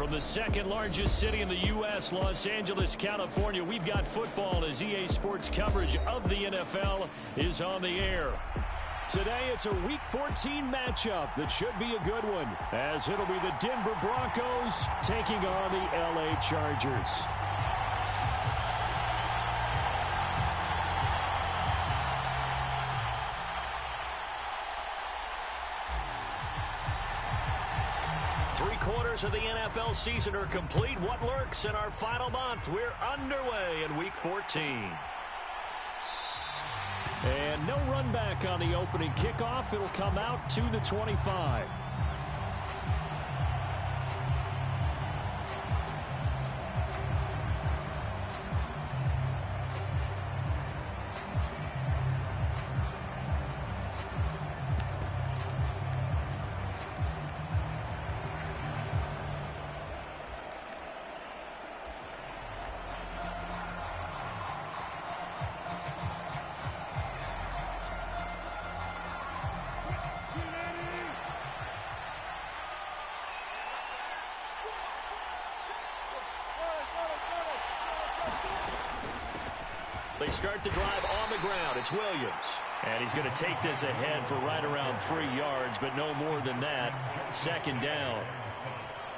From the second largest city in the U.S., Los Angeles, California, we've got football as EA Sports coverage of the NFL is on the air. Today, it's a Week 14 matchup that should be a good one, as it'll be the Denver Broncos taking on the L.A. Chargers. Three-quarters of the NFL season are complete. What lurks in our final month? We're underway in Week 14. And no run back on the opening kickoff. It'll come out to the 25. They start the drive on the ground. It's Williams. And he's going to take this ahead for right around 3 yards, but no more than that. Second down.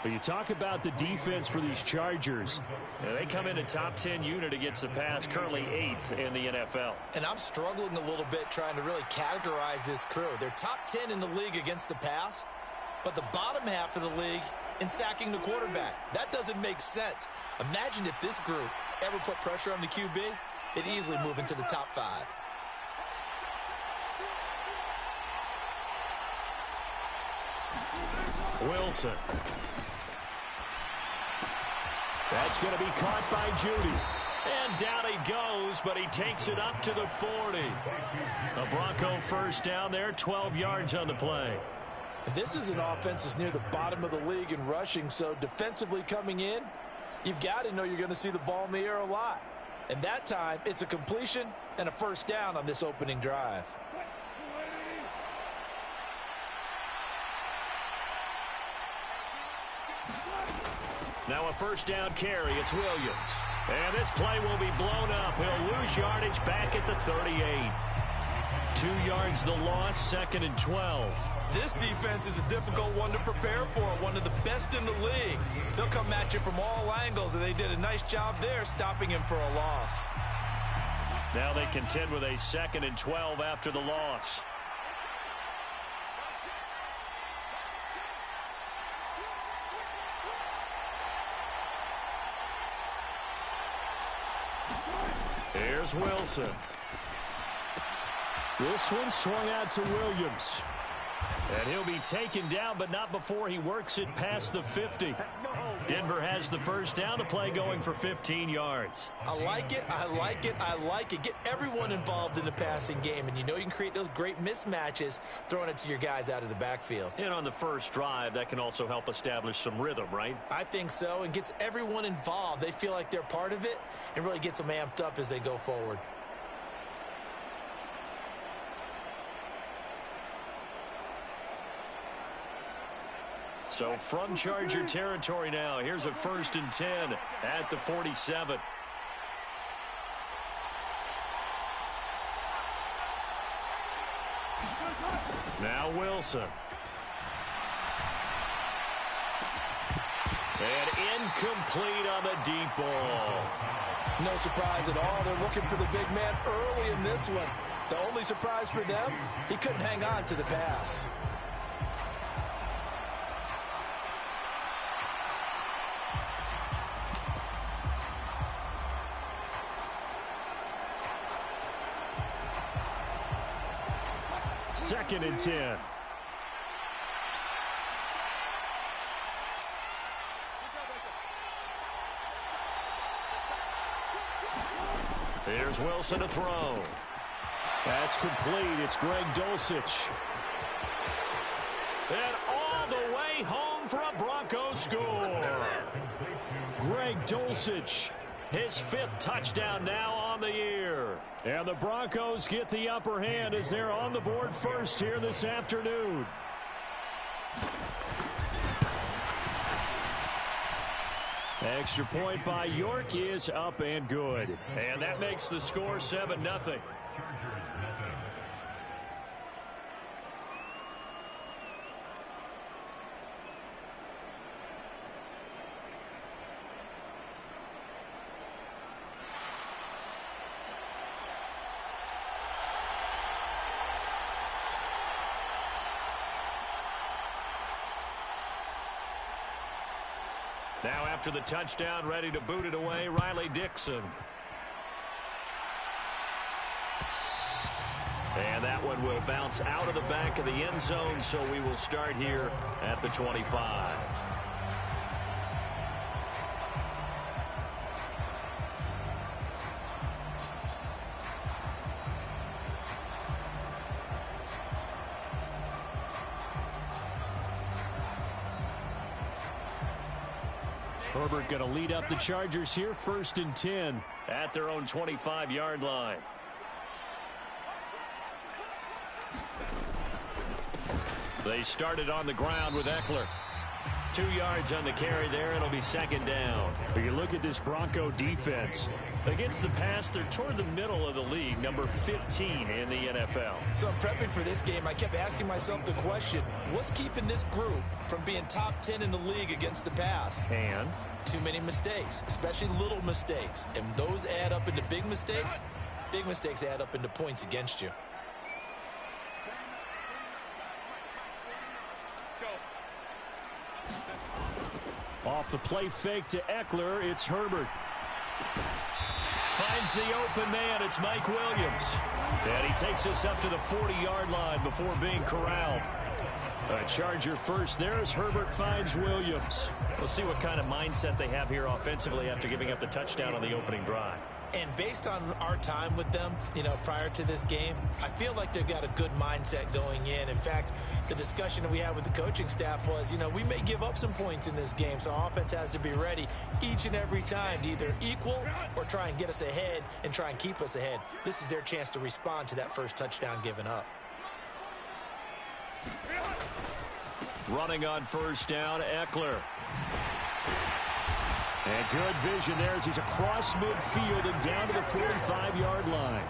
But you talk about the defense for these Chargers. They come in a top 10 unit against the pass, currently 8th in the NFL. And I'm struggling a little bit trying to really categorize this crew. They're top 10 in the league against the pass, but the bottom half of the league in sacking the quarterback. That doesn't make sense. Imagine if this group ever put pressure on the QB. It'd easily move into the top 5. Wilson. That's going to be caught by Judy. And down he goes, but he takes it up to the 40. A Bronco first down there, 12 yards on the play. This is an offense that's near the bottom of the league in rushing, so defensively coming in, you've got to know you're going to see the ball in the air a lot. And that time, it's a completion and a first down on this opening drive. Now a first down carry. It's Williams. And this play will be blown up. He'll lose yardage back at the 38. 2 yards the loss, second and 12. This defense is a difficult one to prepare for, one of the best in the league. They'll come at you from all angles, and they did a nice job there stopping him for a loss. Now they contend with a second and 12 after the loss. Here's Wilson. This one swung out to Williams. And he'll be taken down, but not before he works it past the 50. Denver has the first down. The play going for 15 yards. I like it. I like it. I like it. Get everyone involved in the passing game, and you know you can create those great mismatches throwing it to your guys out of the backfield. And on the first drive, that can also help establish some rhythm, right? I think so, and gets everyone involved. They feel like they're part of it and really gets them amped up as they go forward. So from Charger territory now, here's a first and 10 at the 47. Now Wilson. And incomplete on the deep ball. No surprise at all. They're looking for the big man early in this one. The only surprise for them, he couldn't hang on to the pass. Second and 10. Here's Wilson to throw. That's complete. It's Greg Dulcich. And all the way home for a Broncos score. Greg Dulcich, his 5th touchdown now on the year. And the Broncos get the upper hand as they're on the board first here this afternoon. Extra point by York is up and good. And that makes the score 7-0. Now after the touchdown, ready to boot it away, Riley Dixon. And that one will bounce out of the back of the end zone, so we will start here at the 25. Herbert going to lead up the Chargers here, 1st and 10 at their own 25-yard line. They started on the ground with Eckler. 2 yards on the carry there. It'll be 2nd down. But you look at this Bronco defense. Against the pass, they're toward the middle of the league, number 15 in the NFL. So I'm prepping for this game. I kept asking myself the question, what's keeping this group from being top 10 in the league against the pass? And? Too many mistakes, especially little mistakes. And those add up into big mistakes. Big mistakes add up into points against you. Off the play fake to Eckler, it's Herbert. Finds the open man, it's Mike Williams. And he takes us up to the 40-yard line before being corralled. A Charger first. There's Herbert, finds Williams. We'll see what kind of mindset they have here offensively after giving up the touchdown on the opening drive. And based on our time with them, prior to this game, I feel like they've got a good mindset going in. In fact, the discussion that we had with the coaching staff was, we may give up some points in this game, so our offense has to be ready each and every time to either equal or try and get us ahead and try and keep us ahead. This is their chance to respond to that first touchdown given up. Running on 1st down, Eckler. And good vision there as he's across midfield and down to the 45-yard line.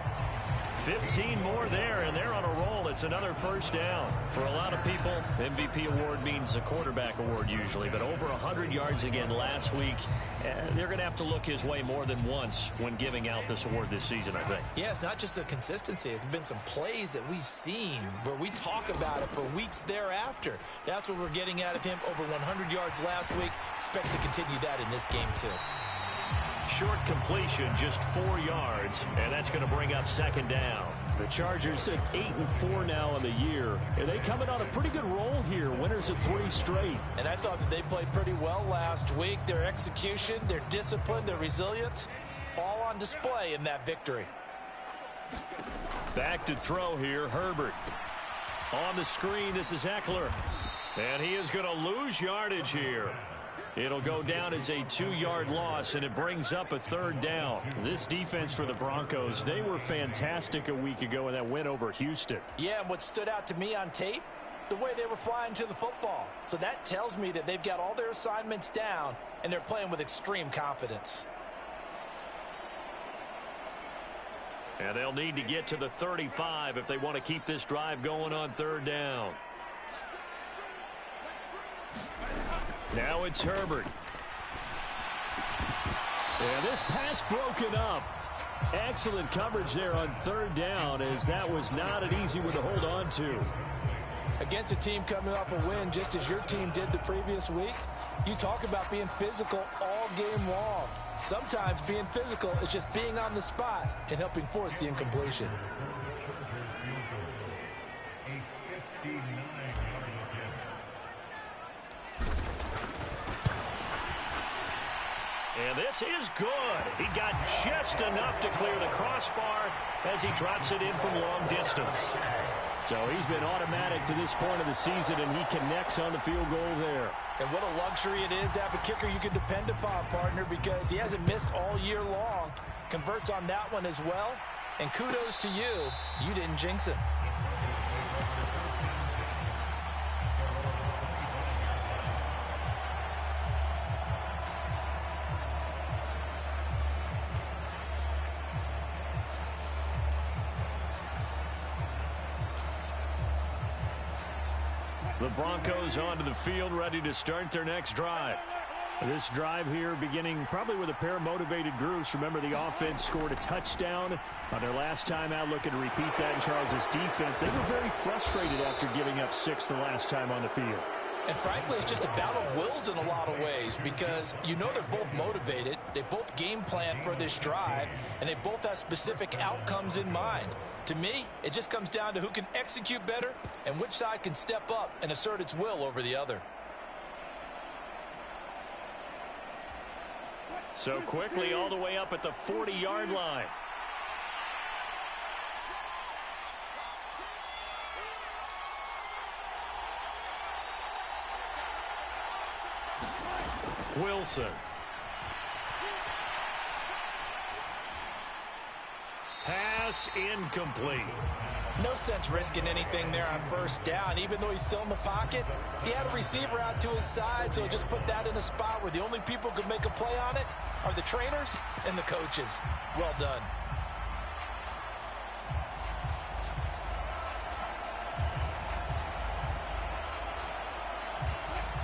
15 more there, and they're on a roll. It's another 1st down. For a lot of people, MVP award means a quarterback award usually, but over 100 yards again last week. They're going to have to look his way more than once when giving out this award this season, I think. Yeah, it's not just the consistency. It's been some plays that we've seen where we talk about it for weeks thereafter. That's what we're getting out of him. Over 100 yards last week. Expect to continue that in this game, too. Short completion, just 4 yards, and that's going to bring up 2nd down. The Chargers at 8-4 now in the year. And they coming on a pretty good roll here. Winners of 3 straight. And I thought that they played pretty well last week. Their execution, their discipline, their resilience, all on display in that victory. Back to throw here, Herbert. On the screen, this is Eckler. And he is going to lose yardage here. It'll go down as a 2-yard loss, and it brings up a 3rd down. This defense for the Broncos, they were fantastic a week ago in that win over Houston. Yeah, and what stood out to me on tape, the way they were flying to the football. So that tells me that they've got all their assignments down, and they're playing with extreme confidence. And they'll need to get to the 35 if they want to keep this drive going on 3rd down. Now it's Herbert. And this pass broken up. Excellent coverage there on 3rd down, as that was not an easy one to hold on to. Against a team coming off a win just as your team did the previous week, you talk about being physical all game long. Sometimes being physical is just being on the spot and helping force the incompletion. And this is good. He got just enough to clear the crossbar as he drops it in from long distance. So he's been automatic to this point of the season, and he connects on the field goal there. And what a luxury it is to have a kicker you can depend upon, partner, because he hasn't missed all year long. Converts on that one as well. And kudos to you. You didn't jinx him. The Broncos onto the field, ready to start their next drive. This drive here beginning probably with a pair of motivated groups. Remember, the offense scored a touchdown on their last time out, looking to repeat that in Charles' defense. They were very frustrated after giving up 6 the last time on the field. And frankly, it's just a battle of wills in a lot of ways because you know they're both motivated. They both game plan for this drive, and they both have specific outcomes in mind. To me, it just comes down to who can execute better and which side can step up and assert its will over the other. So quickly all the way up at the 40-yard line. Wilson. Pass incomplete. No sense risking anything there on first down. Even though he's still in the pocket, he had a receiver out to his side, so just put that in a spot where the only people who can make a play on it are the trainers and the coaches. Well done.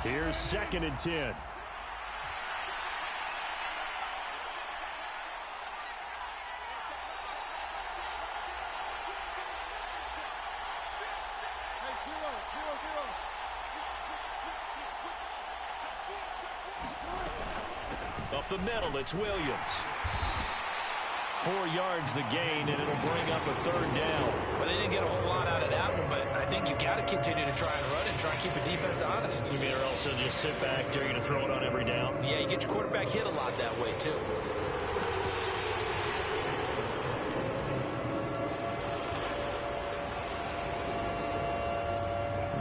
Here's 2nd and 10. Up the middle, it's Williams. 4 yards the gain, and it'll bring up a 3rd down. Well, they didn't get a whole lot out of that one, but I think you got to continue to try and run and try and keep the defense honest. You mean, or else they'll just sit back, dare you to throw it on every down? Yeah, you get your quarterback hit a lot that way, too.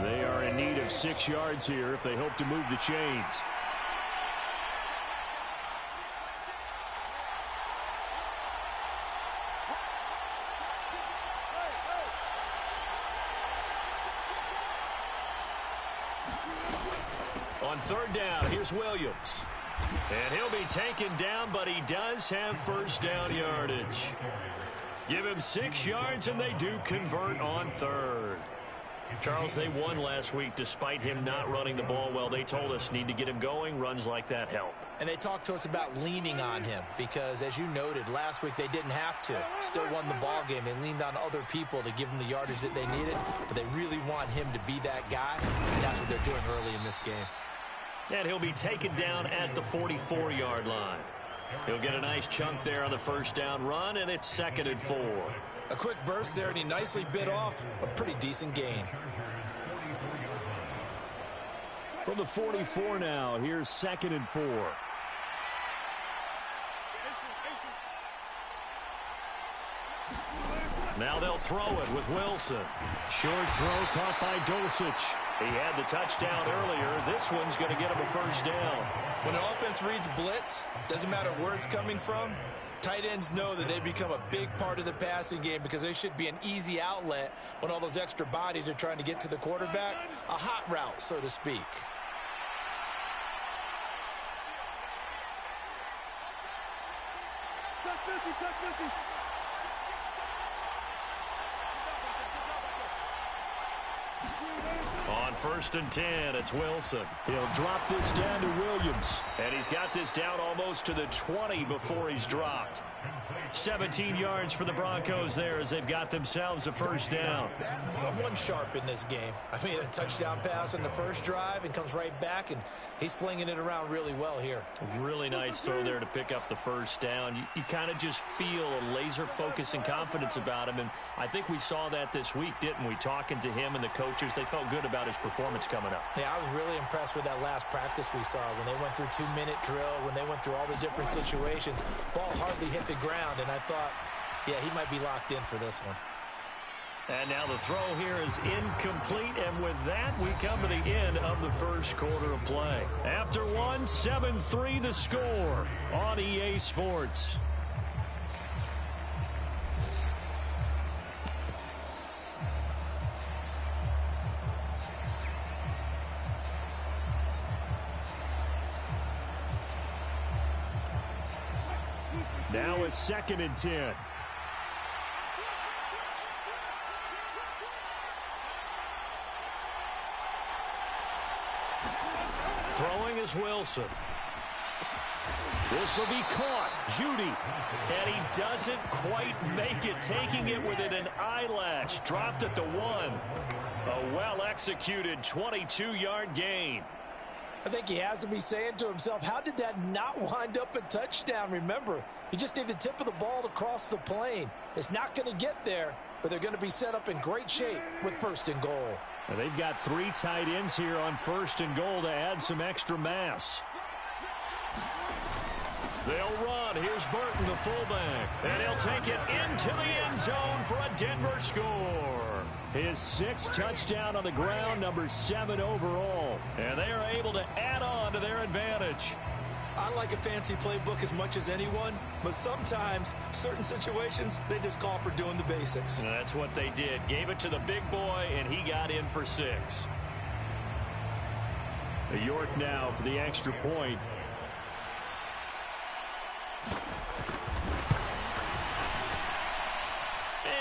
They are in need of 6 yards here if they hope to move the chains. On 3rd down, here's Williams. And he'll be taken down, but he does have first down yardage. Give him 6 yards, and they do convert on 3rd. Charles, they won last week despite him not running the ball well. They told us need to get him going. Runs like that help. And they talked to us about leaning on him because, as you noted, last week they didn't have to. Still won the ball game. They leaned on other people to give them the yardage that they needed, but they really want him to be that guy, and that's what they're doing early in this game. And he'll be taken down at the 44-yard line. He'll get a nice chunk there on the first down run, and it's 2nd and 4. A quick burst there, and he nicely bit off a pretty decent gain. From the 44 now, here's 2nd and 4. Now they'll throw it with Wilson. Short throw caught by Dulcich. He had the touchdown earlier. This one's going to get him a first down. When an offense reads blitz, doesn't matter where it's coming from, tight ends know that they become a big part of the passing game because they should be an easy outlet when all those extra bodies are trying to get to the quarterback. A hot route, so to speak. On 1st and 10, it's Wilson. He'll drop this down to Williams. And he's got this down almost to the 20 before he's dropped. 17 yards for the Broncos there as they've got themselves a first down. Someone sharp in this game. I mean, a touchdown pass on the first drive and comes right back, and he's flinging it around really well here. Really nice throw there to pick up the first down. You kind of just feel a laser focus and confidence about him, and I think we saw that this week, didn't we? Talking to him and the coaches, they felt good about his performance coming up. Yeah, I was really impressed with that last practice we saw when they went through 2-minute drill, when they went through all the different situations. Ball hardly hit the ground, and I thought, yeah, he might be locked in for this one. And now the throw here is incomplete, and with that, we come to the end of the first quarter of play. After one, 7-3 the score on EA Sports. Now it's 2nd and 10. is Wilson. This will be caught. Judy. And he doesn't quite make it, taking it within an eyelash. Dropped at the 1. A well-executed 22-yard gain. I think he has to be saying to himself, how did that not wind up a touchdown? Remember, you just need the tip of the ball to cross the plane. It's not going to get there, but they're going to be set up in great shape with 1st and goal. And they've got 3 tight ends here on 1st and goal to add some extra mass. They'll run. Here's Burton, the fullback. And he'll take it into the end zone for a Denver score. His 6th touchdown on the ground, number 7 overall. And they are able to add on to their advantage. I like a fancy playbook as much as anyone, but sometimes, certain situations, they just call for doing the basics. And that's what they did. Gave it to the big boy, and he got in for 6. York now for the extra point.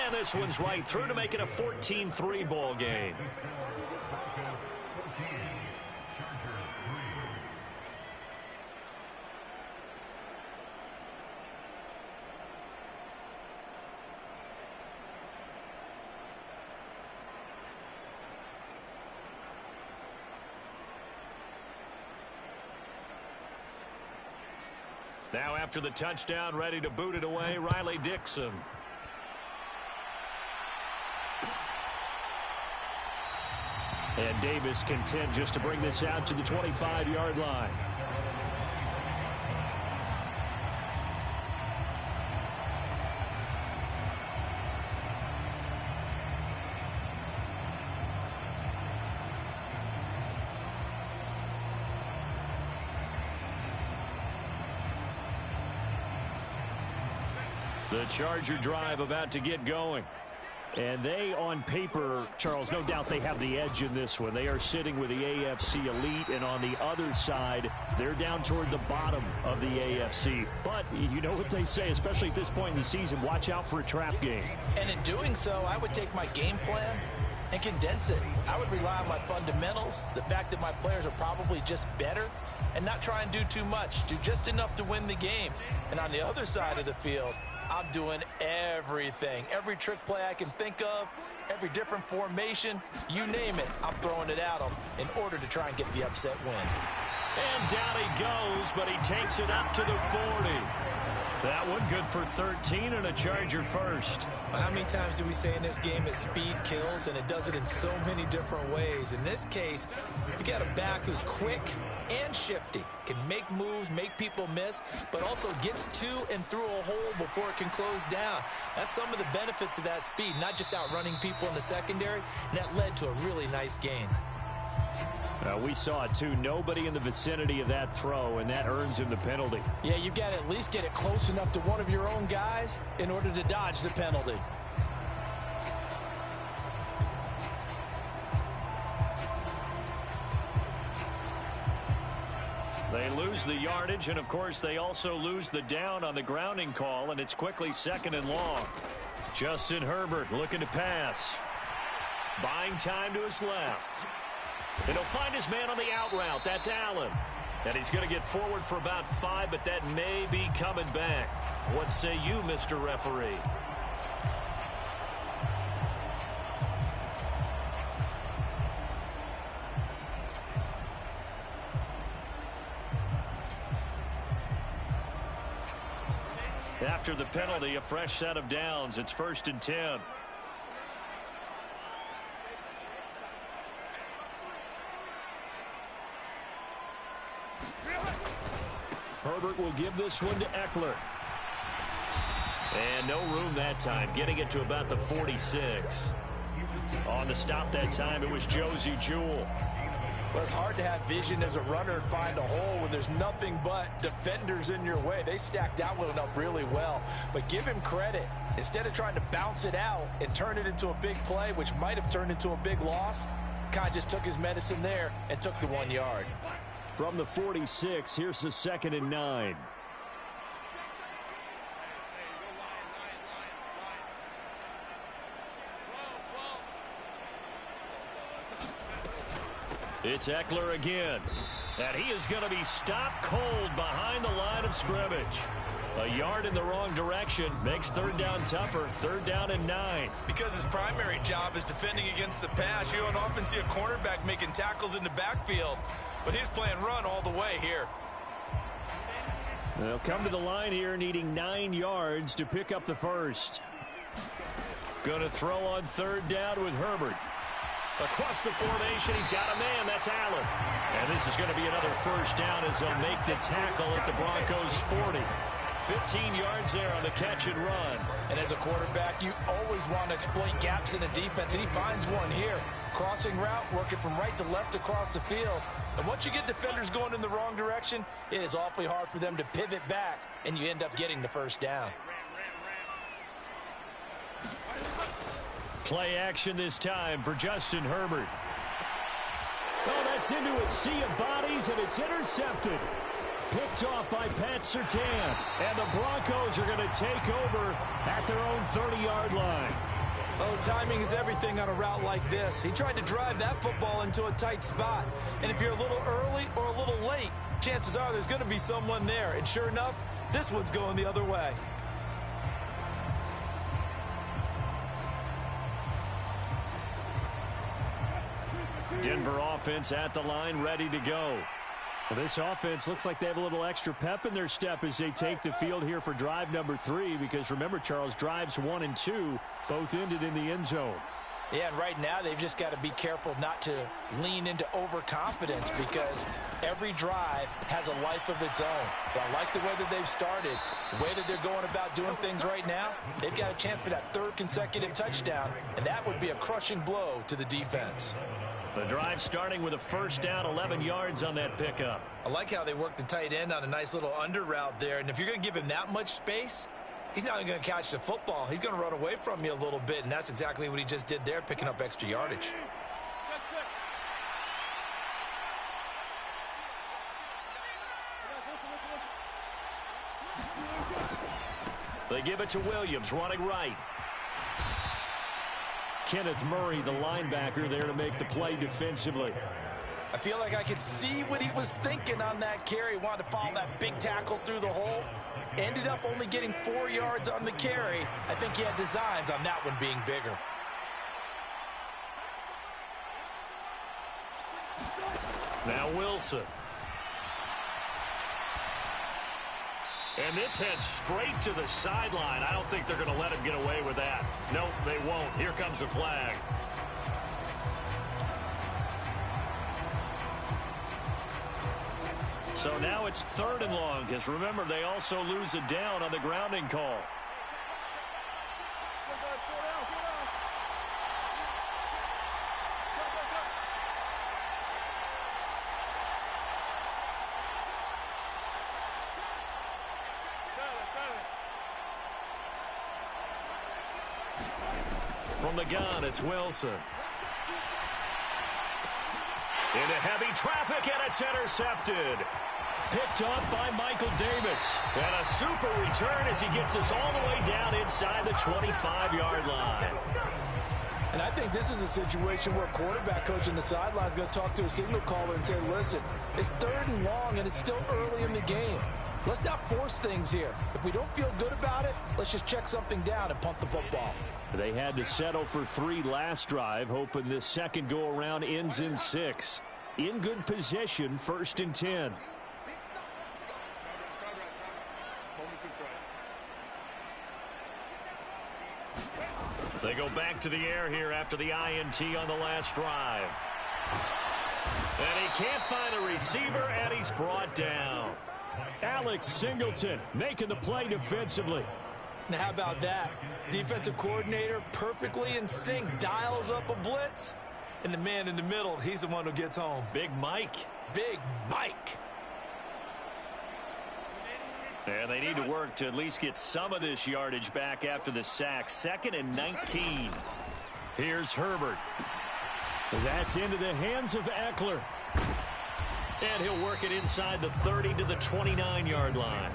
And this one's right through to make it a 14-3 ball game. Now after the touchdown, ready to boot it away, Riley Dixon. And Davis content just to bring this out to the 25-yard line. The Charger drive about to get going. And they, on paper, Charles, no doubt they have the edge in this one. They are sitting with the AFC elite, and on the other side, they're down toward the bottom of the AFC. But you know what they say, especially at this point in the season, watch out for a trap game. And in doing so, I would take my game plan and condense it. I would rely on my fundamentals, the fact that my players are probably just better, and not try and do too much, do just enough to win the game. And on the other side of the field, I'm doing everything. Every trick play I can think of, every different formation, you name it, I'm throwing it at them in order to try and get the upset win. And down he goes, but he takes it up to the 40. That one good for 13 and a Charger first. How many times do we say in this game that speed kills, and it does it in so many different ways? In this case, you got a back who's quick and shifty, can make moves, make people miss, but also gets to and through a hole before it can close down. That's some of the benefits of that speed, not just outrunning people in the secondary, and that led to a really nice gain. We saw it too. Nobody in the vicinity of that throw, and that earns him the penalty. Yeah, you've got to at least get it close enough to one of your own guys in order to dodge the penalty. They lose the yardage, and of course they also lose the down on the grounding call, and it's quickly 2nd and long. Justin Herbert looking to pass. Buying time to his left. And he'll find his man on the out route. That's Allen. And he's going to get forward for about 5, but that may be coming back. What say you, Mr. Referee? After the penalty, a fresh set of downs. It's 1st and 10. Herbert will give this one to Eckler. And no room that time, getting it to about the 46. On the stop that time, it was Josie Jewell. Well, it's hard to have vision as a runner and find a hole when there's nothing but defenders in your way. They stacked that one up really well. But give him credit. Instead of trying to bounce it out and turn it into a big play, which might have turned into a big loss, kind of just took his medicine there and took the 1 yard. From the 46, here's the 2nd and 9. It's Eckler again. And he is going to be stopped cold behind the line of scrimmage. A yard in the wrong direction makes third down tougher. Third down and 9. Because his primary job is defending against the pass. You don't often see a cornerback making tackles in the backfield. But he's playing run all the way here. They'll come to the line here needing 9 yards to pick up the first. Going to throw on third down with Herbert. Across the formation, he's got a man. That's Allen. And this is going to be another first down as they'll make the tackle at the Broncos' 40. 15 yards there on the catch and run. And as a quarterback, you always want to exploit gaps in the defense, and he finds one here. Crossing route, working from right to left across the field. And once you get defenders going in the wrong direction, it is awfully hard for them to pivot back, and you end up getting the first down. Play action this time for Justin Herbert. Oh, that's into a sea of bodies, and it's intercepted. Picked off by Pat Surtain. And the Broncos are going to take over at their own 30-yard line. Oh, timing is everything on a route like this. He tried to drive that football into a tight spot. And if you're a little early or a little late, chances are there's going to be someone there. And sure enough, this one's going the other way. Denver offense at the line, ready to go. Well, this offense looks like they have a little extra pep in their step as they take the field here for drive number 3, because remember, Charles, drives 1 and 2 both ended in the end zone. Yeah, and right now they've just got to be careful not to lean into overconfidence, because every drive has a life of its own. But I like the way that they've started, the way that they're going about doing things right now. They've got a chance for that 3rd consecutive touchdown, and that would be a crushing blow to the defense. The drive starting with a first down, 11 yards on that pickup. I like how they worked the tight end on a nice little under route there. And if you're going to give him that much space, he's not going to catch the football. He's going to run away from you a little bit, and that's exactly what he just did there, picking up extra yardage. They give it to Williams, running right. Kenneth Murray, the linebacker, there to make the play defensively. I feel like I could see what he was thinking on that carry. Wanted to follow that big tackle through the hole. Ended up only getting 4 yards on the carry. I think he had designs on that one being bigger. Now Wilson. And this heads straight to the sideline. I don't think they're going to let him get away with that. Nope, they won't. Here comes the flag. So now it's 3rd and long, because remember, they also lose a down on the grounding call. From the gun, it's Wilson. Into heavy traffic, and it's intercepted. Picked off by Michael Davis. And a super return as he gets us all the way down inside the 25-yard line. And I think this is a situation where a quarterback coach on the sideline is going to talk to a signal caller and say, listen, it's 3rd and long, and it's still early in the game. Let's not force things here. If we don't feel good about it, let's just check something down and punt the football. They had to settle for 3 last drive, hoping this second go-around ends in 6. In good position, 1st and 10. They go back to the air here after the INT on the last drive. And he can't find a receiver, and he's brought down. Alex Singleton making the play defensively. Now, how about that? Defensive coordinator perfectly in sync, dials up a blitz. And the man in the middle, he's the one who gets home. Big Mike. Big Mike. And they need to work to at least get some of this yardage back after the sack. 2nd and 19. Here's Herbert. That's into the hands of Eckler. And he'll work it inside the 30 to the 29-yard line.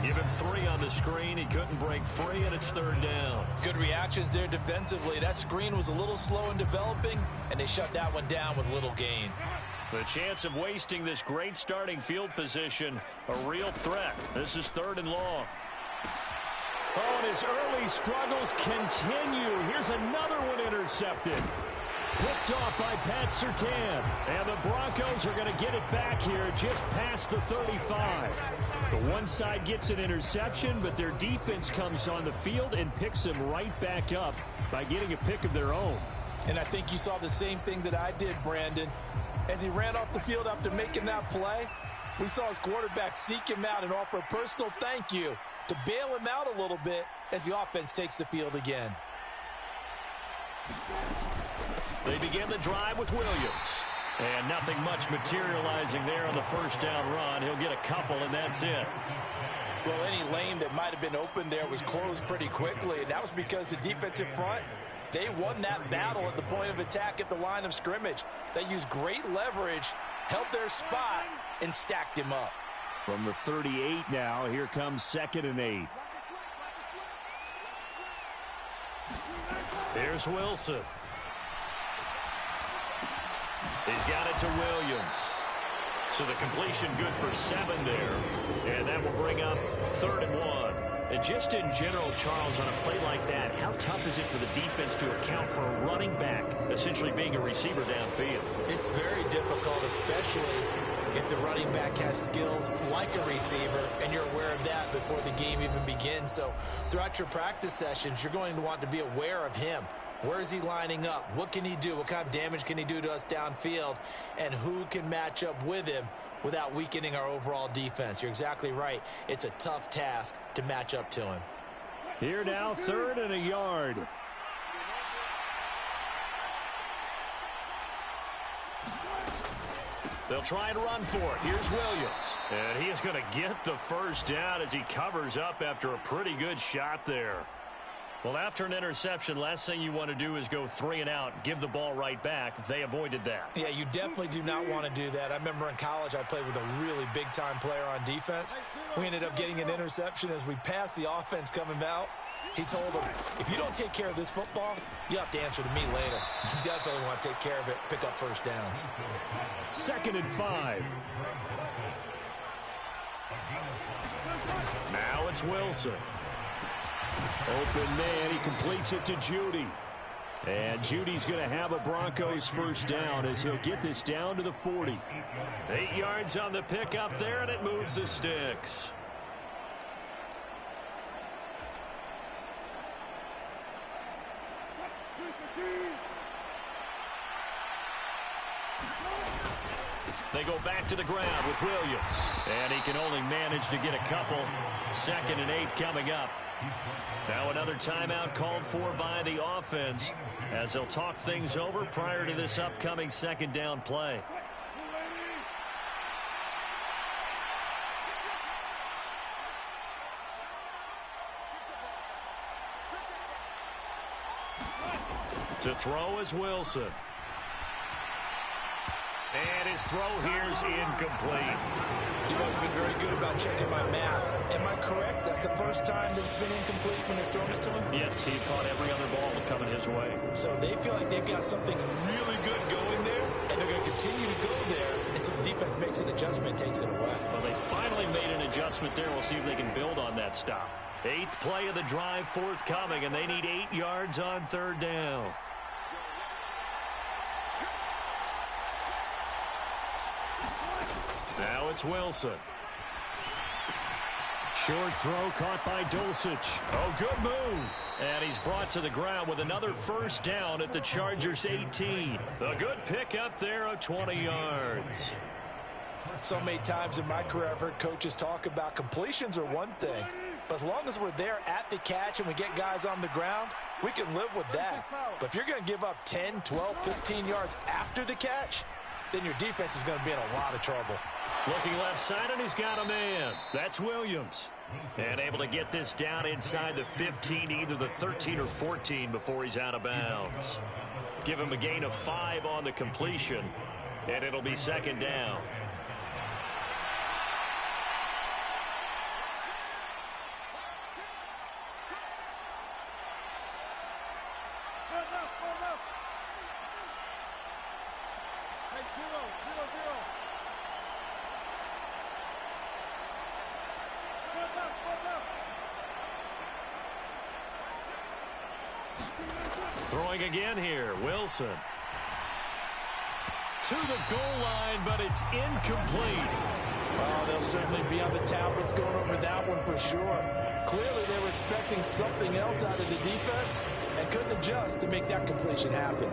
Give him 3 on the screen. He couldn't break free, and it's 3rd down. Good reactions there defensively. That screen was a little slow in developing, and they shut that one down with little gain. The chance of wasting this great starting field position, a real threat. This is 3rd and long. Oh, and his early struggles continue. Here's another one intercepted. Picked off by Pat Surtain. And the Broncos are going to get it back here just past the 35. The one side gets an interception, but their defense comes on the field and picks them right back up by getting a pick of their own. And I think you saw the same thing that I did, Brandon. As he ran off the field after making that play, we saw his quarterback seek him out and offer a personal thank you to bail him out a little bit as the offense takes the field again. They begin the drive with Williams. And nothing much materializing there on the first down run. He'll get a couple, and that's it. Well, any lane that might have been open there was closed pretty quickly, and that was because the defensive front, they won that battle at the point of attack at the line of scrimmage. They used great leverage, held their spot, and stacked him up. From the 38 now, here comes 2nd and 8. Here's Wilson. He's got it to Williams. So the completion good for 7 there. And that will bring up 3rd and 1. And just in general, Charles, on a play like that, how tough is it for the defense to account for a running back essentially being a receiver downfield? It's very difficult, especially if the running back has skills like a receiver, and you're aware of that before the game even begins. So throughout your practice sessions, you're going to want to be aware of him. Where is he lining up? What can he do? What kind of damage can he do to us downfield? And who can match up with him without weakening our overall defense? You're exactly right. It's a tough task to match up to him. Here now, 3rd and a yard. They'll try and run for it. Here's Williams. And he is going to get the first down as he covers up after a pretty good shot there. Well, after an interception, last thing you want to do is go 3 and out, give the ball right back. They avoided that. Yeah, you definitely do not want to do that. I remember in college I played with a really big-time player on defense. We ended up getting an interception as we passed the offense coming out. He told him, if you don't take care of this football, you have to answer to me later. You definitely want to take care of it, pick up first downs. 2nd and 5. Now it's Wilson. Open man, he completes it to Judy. And Judy's going to have a Broncos first down as he'll get this down to the 40. 8 yards on the pickup there, and it moves the sticks. They go back to the ground with Williams. And he can only manage to get a couple. 2nd and 8 coming up. Now another timeout called for by the offense as they'll talk things over prior to this upcoming 2nd down play. To throw is Wilson. And his throw here is incomplete. You guys have been very good about checking my math. Am I correct? That's the first time that it's been incomplete when they're throwing it to him? Yes, he caught every other ball coming his way. So they feel like they've got something really good going there, and they're going to continue to go there until the defense makes an adjustment, takes it away. Well, they finally made an adjustment there. We'll see if they can build on that stop. 8th play of the drive forthcoming, and they need 8 yards on 3rd down. Now it's Wilson. Short throw caught by Dulcich. Oh, good move. And he's brought to the ground with another first down at the Chargers' 18. A good pick up there of 20 yards. So many times in my career I've heard coaches talk about completions are one thing, but as long as we're there at the catch and we get guys on the ground, we can live with that. But if you're going to give up 10, 12, 15 yards after the catch, then your defense is going to be in a lot of trouble. Looking left side, and he's got a man. That's Williams. And able to get this down inside the 15, either the 13 or 14 before he's out of bounds. Give him a gain of 5 on the completion, and it'll be 2nd down. Throwing again here, Wilson. To the goal line, but it's incomplete. Oh, they'll certainly be on the tablets going over that one for sure. Clearly, they were expecting something else out of the defense and couldn't adjust to make that completion happen.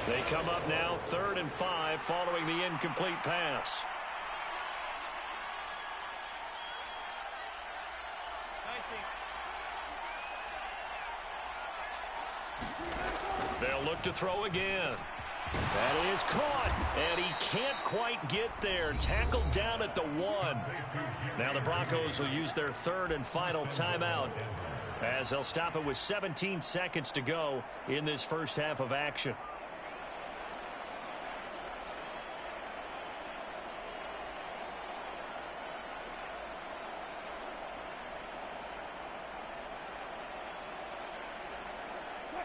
They come up now 3rd and 5 following the incomplete pass. They'll look to throw again. That is caught, and he can't quite get there. Tackled down at the 1. Now the Broncos will use their 3rd and final timeout as they'll stop it with 17 seconds to go in this first half of action.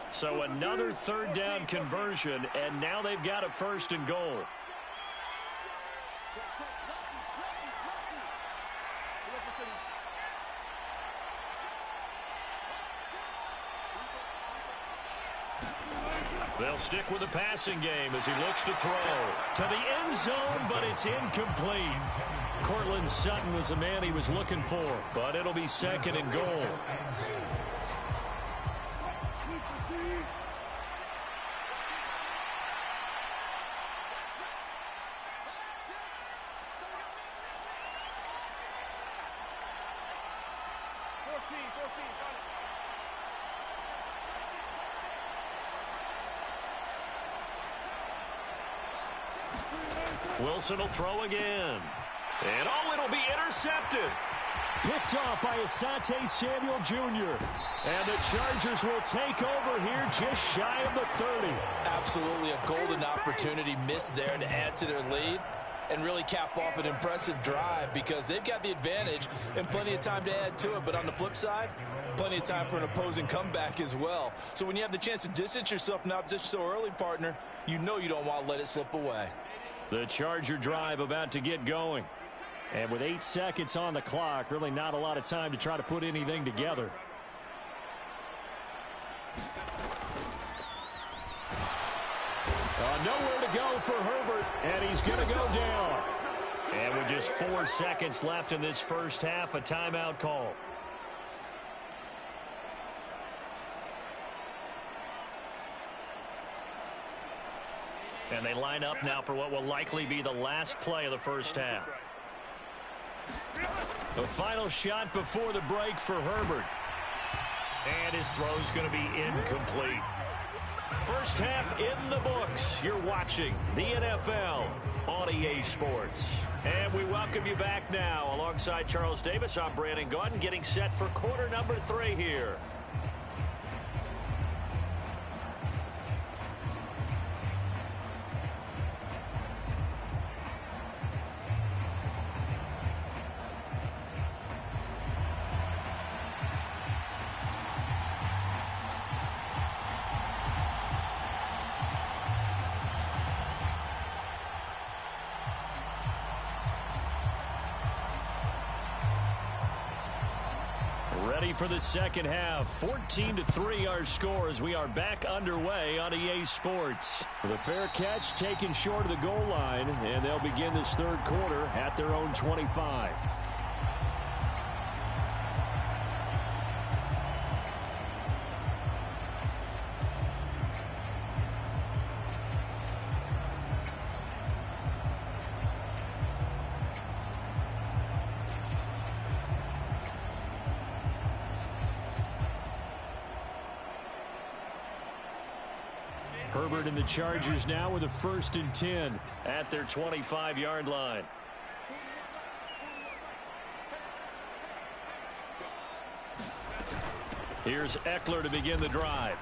So another 3rd down conversion, and now they've got a 1st and goal. They'll stick with the passing game as he looks to throw. To the end zone, but it's incomplete. Cortland Sutton was the man he was looking for, but it'll be 2nd and goal. Wilson will throw again. And oh, it'll be intercepted. Picked off by Asante Samuel Jr. And the Chargers will take over here just shy of the 30. Absolutely a golden opportunity missed there to add to their lead and really cap off an impressive drive because they've got the advantage and plenty of time to add to it. But on the flip side, plenty of time for an opposing comeback as well. So when you have the chance to distance yourself from opposition so early, partner, you know you don't want to let it slip away. The Charger drive about to get going. And with 8 seconds on the clock, really not a lot of time to try to put anything together. Nowhere to go for Herbert, and he's going to go down. And with just 4 seconds left in this first half, a timeout call. And they line up now for what will likely be the last play of the first half. The final shot before the break for Herbert. And his throw's going to be incomplete. First half in the books. You're watching the NFL on EA Sports. And we welcome you back now. Alongside Charles Davis, I'm Brandon Gaudin, getting set for quarter number 3 here. Ready for the second half. 14-3 our score as we are back underway on EA Sports. The fair catch taken short of the goal line, and they'll begin this third quarter at their own 25. Herbert and the Chargers now with a 1st and 10 at their 25-yard line. Here's Eckler to begin the drive.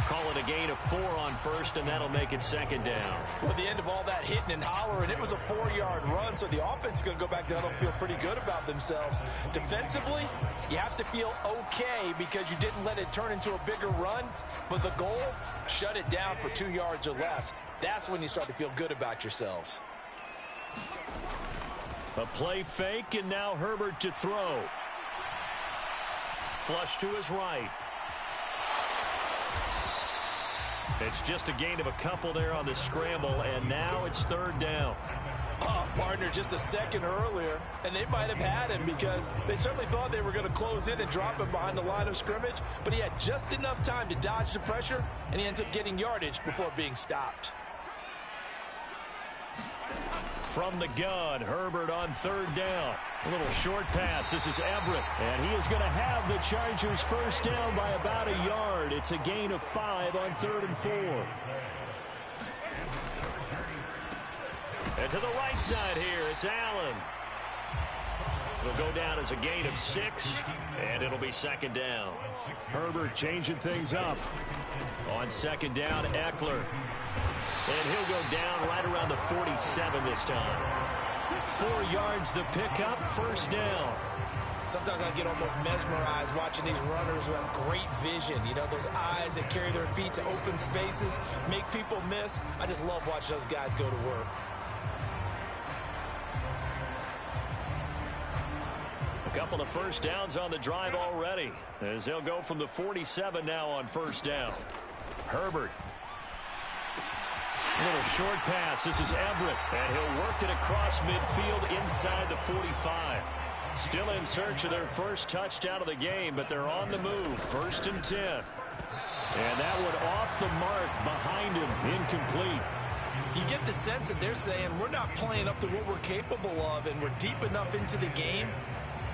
Call it a gain of 4 on first, and that'll make it second down. Well, at the end of all that hitting and hollering, it was a 4-yard run, so the offense is going to go back down and feel pretty good about themselves. Defensively, you have to feel okay because you didn't let it turn into a bigger run, but the goal, shut it down for 2 yards or less. That's when you start to feel good about yourselves. A play fake, and now Herbert to throw. Flush to his right. It's just a gain of a couple there on the scramble, and now it's third down. Oh, partner, just a second earlier, and they might have had him because they certainly thought they were going to close in and drop him behind the line of scrimmage, but he had just enough time to dodge the pressure, and he ends up getting yardage before being stopped. From the gun, Herbert on third down. A little short pass. This is Everett. And he is going to have the Chargers first down by about a yard. It's a gain of 5 on 3rd and 4. And to the right side here, it's Allen. It'll go down as a gain of 6, and it'll be second down. Herbert changing things up. On second down, Eckler. And he'll go down right around the 47 this time. 4 yards the pickup, first down. Sometimes I get almost mesmerized watching these runners who have great vision. You know, those eyes that carry their feet to open spaces, make people miss. I just love watching those guys go to work. A couple of first downs on the drive already, as they'll go from the 47 now on first down. Herbert. A little short pass. This is Everett, and he'll work it across midfield inside the 45. Still in search of their first touchdown of the game, but they're on the move. 1st and 10. And that one off the mark behind him, incomplete. You get the sense that they're saying we're not playing up to what we're capable of, and we're deep enough into the game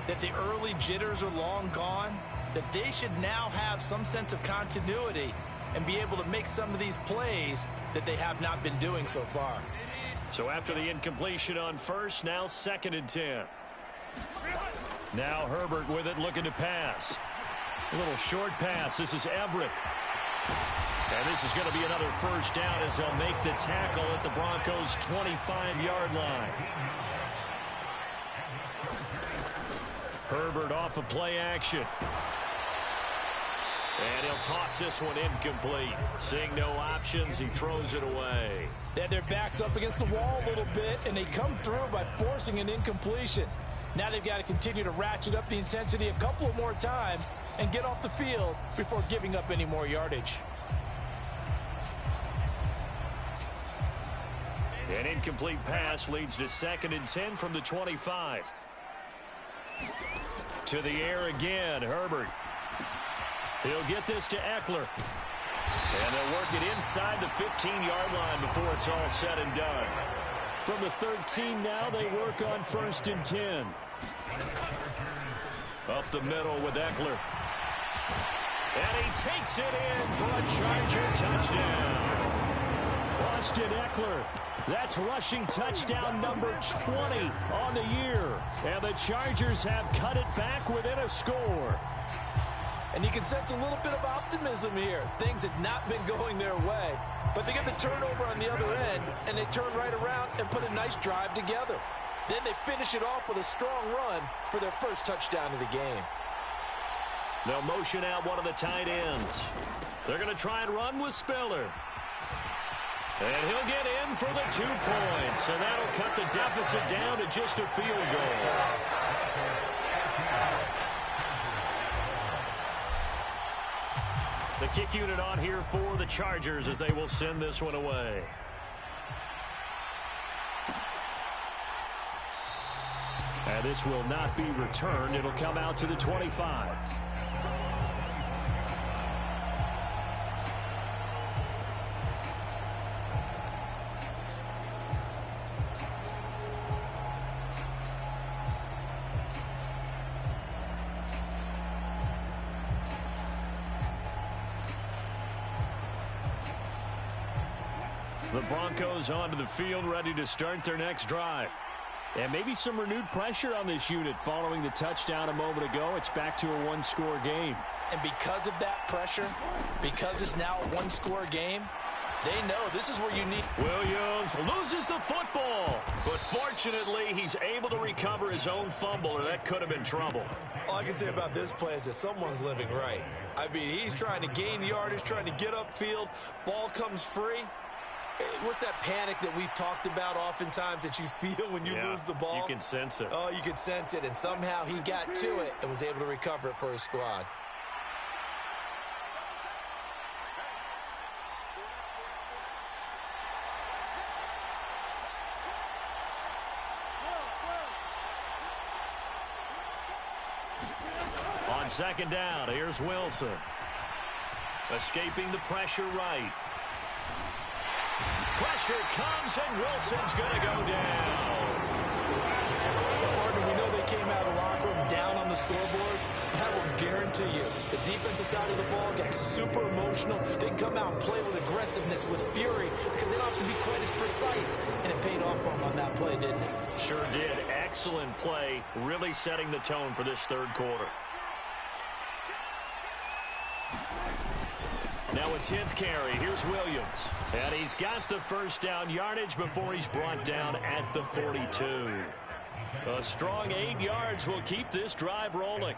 that the early jitters are long gone, that they should now have some sense of continuity and be able to make some of these plays that they have not been doing so far. So after the incompletion on first, now 2nd and 10. Now Herbert with it, looking to pass. A little short pass. This is Everett. And this is going to be another first down as they'll make the tackle at the Broncos' 25-yard line. Herbert off of play action. And he'll toss this one incomplete. Seeing no options, he throws it away. They had their backs up against the wall a little bit, and they come through by forcing an incompletion. Now they've got to continue to ratchet up the intensity a couple of more times and get off the field before giving up any more yardage. An incomplete pass leads to 2nd and 10 from the 25. To the air again, Herbert. He'll get this to Eckler. And they'll work it inside the 15-yard line before it's all said and done. From the 13 now, they work on 1st and 10. Up the middle with Eckler. And he takes it in for a Charger touchdown. Austin Eckler. That's rushing touchdown number 20 on the year. And the Chargers have cut it back within a score. And you can sense a little bit of optimism here. Things had not been going their way. But they get the turnover on the other end, and they turn right around and put a nice drive together. Then they finish it off with a strong run for their first touchdown of the game. They'll motion out one of the tight ends. They're going to try and run with Spiller. And he'll get in for the 2 points. And that'll cut the deficit down to just a field goal. The kick unit on here for the Chargers as they will send this one away. And this will not be returned. It'll come out to the 25. The Broncos onto the field, ready to start their next drive. And maybe some renewed pressure on this unit following the touchdown a moment ago. It's back to a 1-score game. And because of that pressure, because it's now a one-score game, they know this is where you need. Williams loses the football, but fortunately he's able to recover his own fumble, or that could have been trouble. All I can say about this play is that someone's living right. I mean, he's trying to gain yardage, trying to get upfield. Ball comes free. What's that panic that we've talked about oftentimes that you feel when you lose the ball? You can sense it. Oh, you can sense it, and somehow he got to it and was able to recover it for his squad. On second down, here's Wilson. Escaping the pressure right. Pressure comes, and Wilson's going to go down. Well, partner, we know they came out of the locker room down on the scoreboard. I will guarantee you, the defensive side of the ball gets super emotional. They come out and play with aggressiveness, with fury, because they don't have to be quite as precise. And it paid off for them on that play, didn't it? Sure did. Excellent play, really setting the tone for this third quarter. Now a 10th carry. Here's Williams. And he's got the first down yardage before he's brought down at the 42. A strong 8 yards will keep this drive rolling.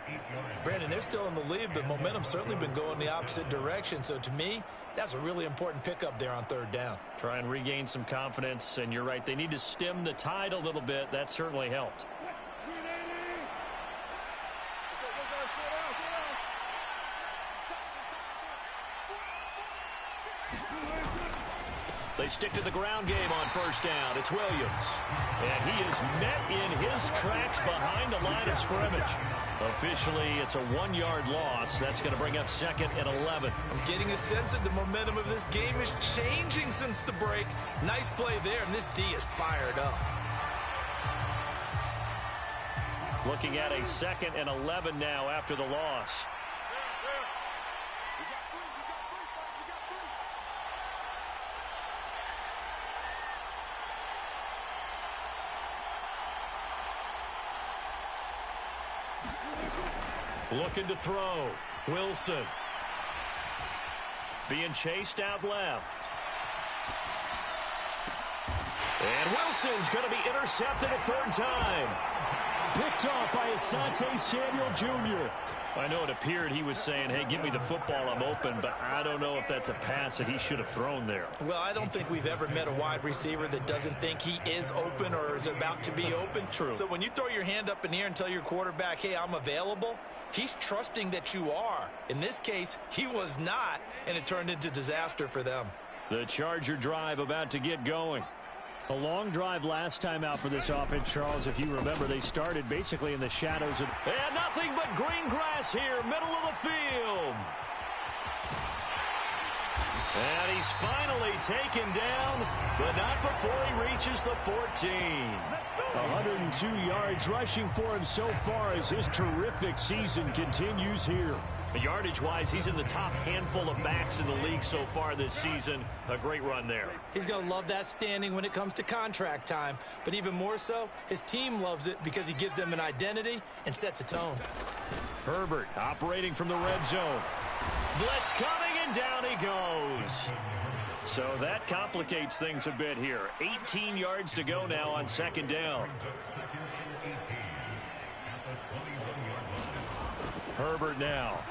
Brandon, they're still in the lead, but momentum's certainly been going the opposite direction. So to me, that's a really important pickup there on third down. Try and regain some confidence, and you're right. They need to stem the tide a little bit. That certainly helped. They stick to the ground game on first down. It's Williams. And he is met in his tracks behind the line of scrimmage. Officially, it's a 1-yard loss. That's going to bring up second and 11. I'm getting a sense that the momentum of this game is changing since the break. Nice play there, and this D is fired up. Looking at a second and 11 now after the loss. Looking to throw. Wilson. Being chased out left. And Wilson's going to be intercepted a third time. Picked off by Asante Samuel Jr. I know it appeared he was saying, hey, give me the football, I'm open, but I don't know if that's a pass that he should have thrown there. Well, I don't think we've ever met a wide receiver that doesn't think he is open or is about to be open. True. So when you throw your hand up in the air and tell your quarterback, hey, I'm available, he's trusting that you are. In this case, he was not, and it turned into disaster for them. The Charger drive about to get going. A long drive last time out for this offense, Charles. If you remember, they started basically in the shadows of... And nothing but green grass here, middle of the field. And he's finally taken down, but not before he reaches the 14. 102 yards rushing for him so far as his terrific season continues here. Yardage-wise, he's in the top handful of backs in the league so far this season. A great run there. He's going to love that standing when it comes to contract time. But even more so, his team loves it because he gives them an identity and sets a tone. Herbert operating from the red zone. Blitz coming, and down he goes. So that complicates things a bit here. 18 yards to go now on second down. Herbert now.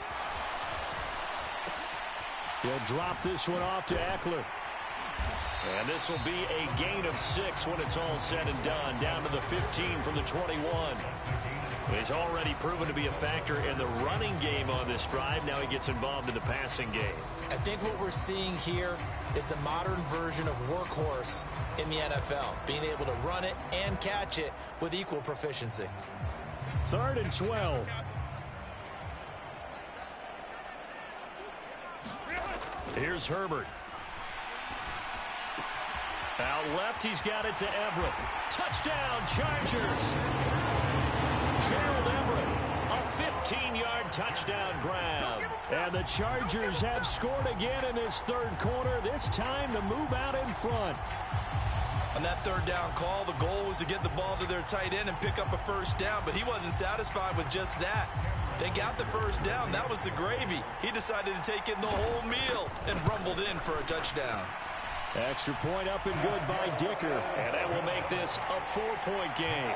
He'll drop this one off to Eckler. And this will be a gain of 6 when it's all said and done. Down to the 15 from the 21. He's already proven to be a factor in the running game on this drive. Now he gets involved in the passing game. I think what we're seeing here is the modern version of workhorse in the NFL. Being able to run it and catch it with equal proficiency. 3rd and 12. Here's Herbert. Out left, he's got it to Everett. Touchdown, Chargers. Gerald Everett, a 15-yard touchdown grab. And the Chargers have scored again in this third quarter, this time to move out in front. On that third down call, the goal was to get the ball to their tight end and pick up a first down, but he wasn't satisfied with just that. They got the first down. That was the gravy. He decided to take in the whole meal and rumbled in for a touchdown. Extra point up and good by Dicker. And that will make this a 4-point game.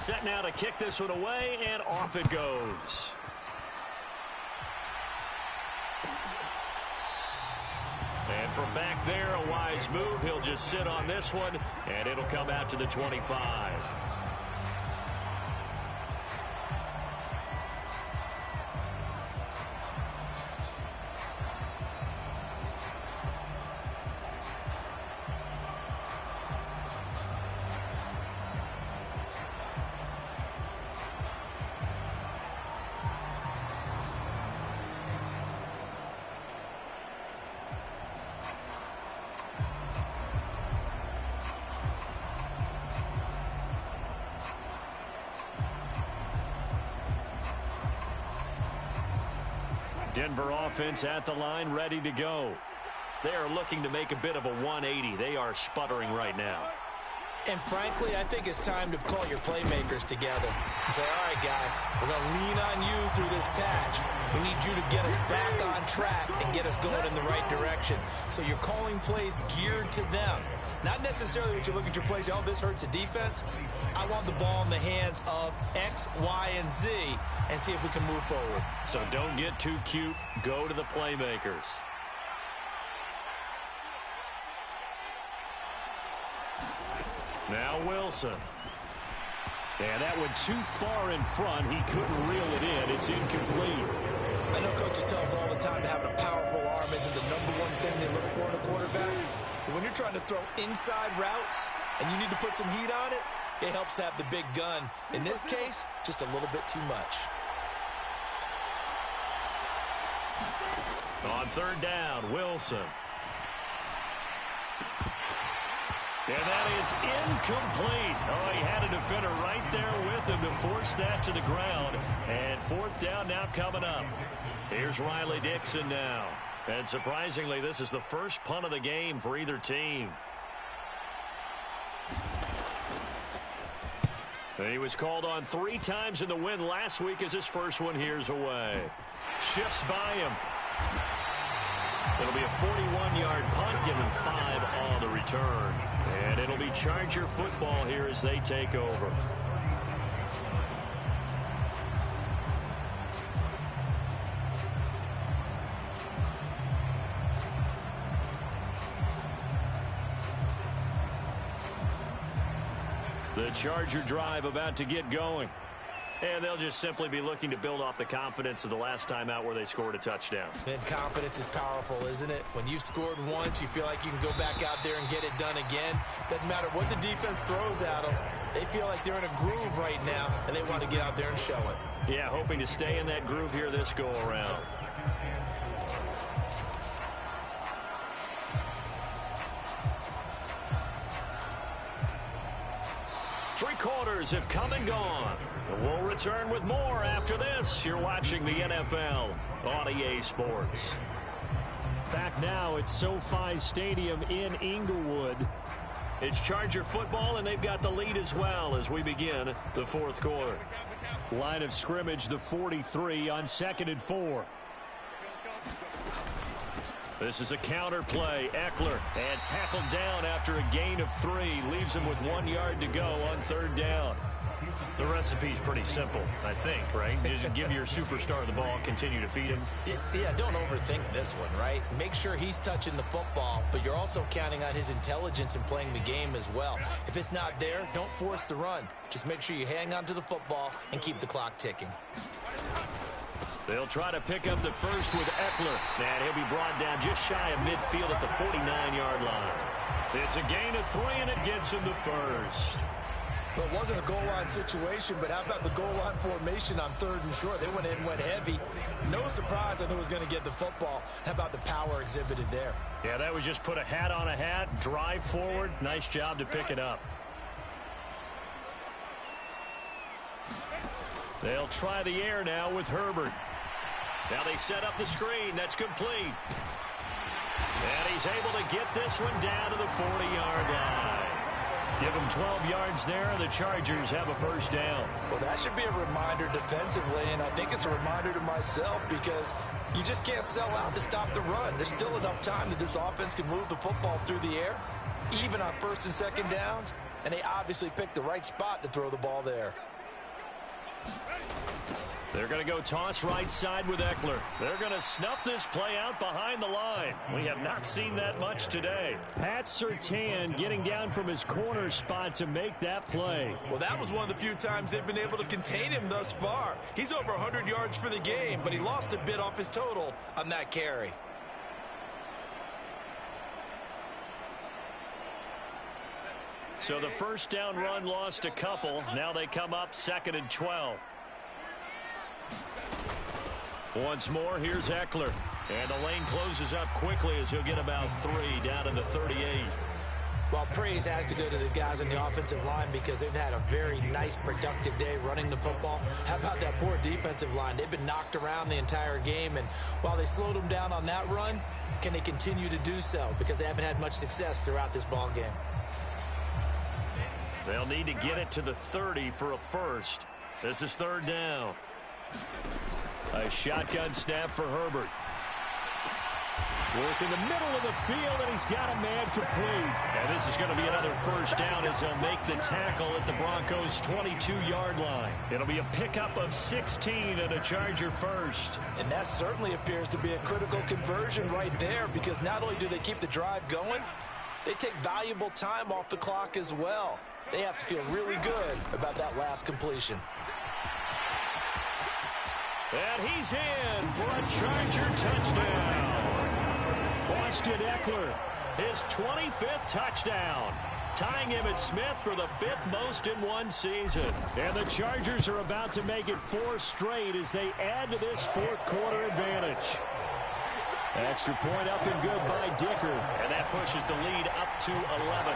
Set now to kick this one away, and off it goes. And from back there, a wise move. He'll just sit on this one, and it'll come out to the 25. Denver offense at the line, ready to go. They are looking to make a bit of a 180. They are sputtering right now. And frankly, I think it's time to call your playmakers together and say, all right, guys, we're going to lean on you through this patch. We need you to get us back on track and get us going in the right direction. So you're calling plays geared to them. Not necessarily what you look at your plays, oh, this hurts the defense. I want the ball in the hands of X, Y, and Z and see if we can move forward. So don't get too cute. Go to the playmakers. Now Wilson. And that went too far in front. He couldn't reel it in. It's incomplete. I know coaches tell us all the time that having a powerful arm isn't the #1 thing they look for in a quarterback. But when you're trying to throw inside routes and you need to put some heat on it, it helps have the big gun. In this case, just a little bit too much. On third down, Wilson. And that is incomplete. Oh, he had a defender right there with him to force that to the ground. And fourth down now coming up. Here's Riley Dixon now. And surprisingly, this is the first punt of the game for either team. And he was called on 3 times in the win last week as his first one here's away. Shifts by him. It'll be a 41-yard punt, given 5 on the return. And it'll be Charger football here as they take over. The Charger drive about to get going. And they'll just simply be looking to build off the confidence of the last time out where they scored a touchdown. And confidence is powerful, isn't it? When you've scored once, you feel like you can go back out there and get it done again. Doesn't matter what the defense throws at them. They feel like they're in a groove right now, and they want to get out there and show it. Yeah, hoping to stay in that groove here this go-around. Three quarters have come and gone. We'll return with more after this. You're watching the NFL on EA Sports. Back now at SoFi Stadium in Inglewood. It's Charger football, and they've got the lead as well as we begin the fourth quarter. Line of scrimmage, the 43 on 2nd and 4. This is a counter play. Eckler, and tackled down after a gain of 3. Leaves him with 1 yard to go on third down. The recipe's pretty simple, I think, right? Just give your superstar the ball, continue to feed him. Yeah, don't overthink this one, right? Make sure he's touching the football, but you're also counting on his intelligence in playing the game as well. If it's not there, don't force the run. Just make sure you hang on to the football and keep the clock ticking. They'll try to pick up the first with Eckler. And he'll be brought down just shy of midfield at the 49-yard line. It's a gain of 3, and it gets him to first. Well, it wasn't a goal line situation, but how about the goal line formation on 3rd and short? They went in, went heavy. No surprise on who was going to get the football. How about the power exhibited there? Yeah, that was just put a hat on a hat, drive forward. Nice job to pick it up. They'll try the air now with Herbert. Now they set up the screen. That's complete. And he's able to get this one down to the 40-yard line. Give him 12 yards there. The Chargers have a first down. Well, that should be a reminder defensively, and I think it's a reminder to myself because you just can't sell out to stop the run. There's still enough time that this offense can move the football through the air, even on 1st and 2nd downs, and they obviously picked the right spot to throw the ball there. They're going to go toss right side with Eckler. They're going to snuff this play out behind the line. We have not seen that much today. Pat Surtain getting down from his corner spot to make that play. Well, that was one of the few times they've been able to contain him thus far. He's over 100 yards for the game, but he lost a bit off his total on that carry. So the first down run lost a couple. Now they come up 2nd and 12. Once more, here's Eckler. And the lane closes up quickly as he'll get about 3 down to the 38. Well, praise has to go to the guys on the offensive line because they've had a very nice, productive day running the football. How about that poor defensive line? They've been knocked around the entire game, and while they slowed them down on that run, can they continue to do so? Because they haven't had much success throughout this ball game. They'll need to get it to the 30 for a first. This is 3rd down. A shotgun snap for Herbert. Work in the middle of the field, and he's got a man complete. And this is going to be another first down as they'll make the tackle at the Broncos' 22-yard line. It'll be a pickup of 16 and a Charger first. And that certainly appears to be a critical conversion right there because not only do they keep the drive going, they take valuable time off the clock as well. They have to feel really good about that last completion. And he's in for a Charger touchdown. Austin Eckler, his 25th touchdown, tying Emmitt Smith for the 5th most in one season. And the Chargers are about to make it 4 straight as they add to this 4th quarter advantage. Extra point up and good by Dicker. And that pushes the lead up to 11.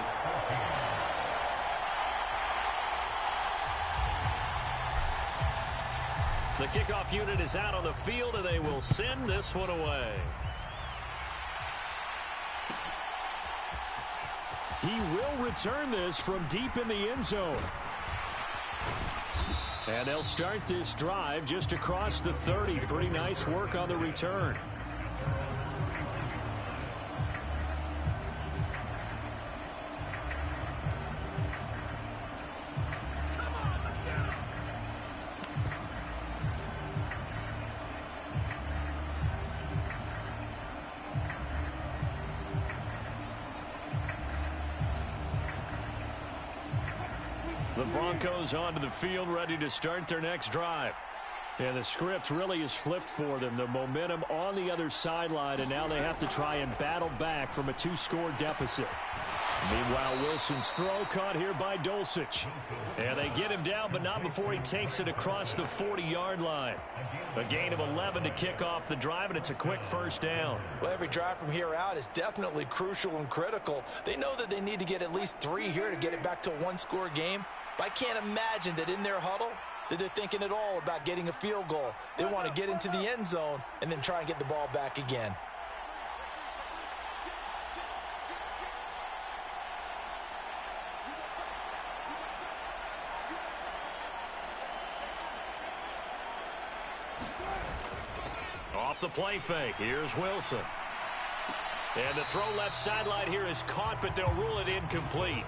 The kickoff unit is out on the field, and they will send this one away. He will return this from deep in the end zone. And they'll start this drive just across the 30. Pretty nice work on the return. The Broncos onto the field, ready to start their next drive. And the script really is flipped for them. The momentum on the other sideline, and now they have to try and battle back from a 2-score deficit. Meanwhile, Wilson's throw caught here by Dulcich. And they get him down, but not before he takes it across the 40-yard line. A gain of 11 to kick off the drive, and it's a quick first down. Well, every drive from here out is definitely crucial and critical. They know that they need to get at least 3 here to get it back to a 1-score game. But I can't imagine that in their huddle that they're thinking at all about getting a field goal. They want to get into the end zone and then try and get the ball back again. Off the play fake, here's Wilson. And the throw left sideline here is caught, but they'll rule it incomplete.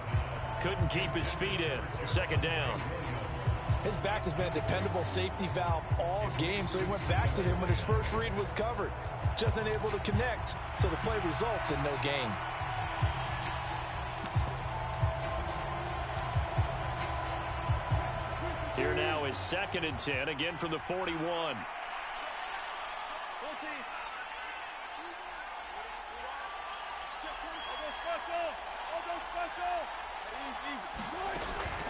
Couldn't keep his feet in. 2nd down. His back has been a dependable safety valve all game, so he went back to him when his first read was covered. Just unable to connect, so the play results in no gain. Here now is 2nd and 10, again from the 41.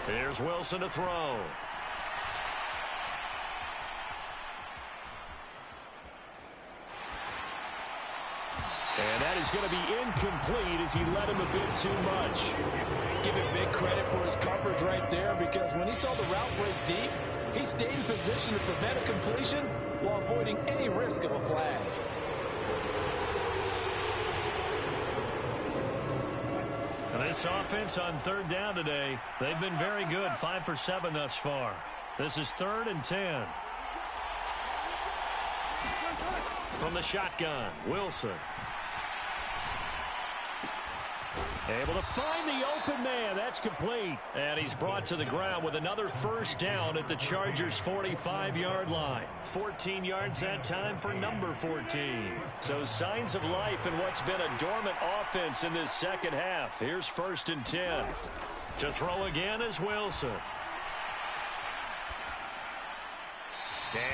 Here's Wilson to throw. And that is going to be incomplete as he led him a bit too much. Give him big credit for his coverage right there, because when he saw the route break deep, he stayed in position to prevent a completion while avoiding any risk of a flag. This offense on third down today, they've been very good, 5 for 7 thus far. This is 3rd and 10. From the shotgun, Wilson. Able to find the open man. That's complete. And he's brought to the ground with another first down at the Chargers' 45-yard line. 14 yards that time for number 14. So signs of life in what's been a dormant offense in this second half. Here's 1st and 10. To throw again is Wilson.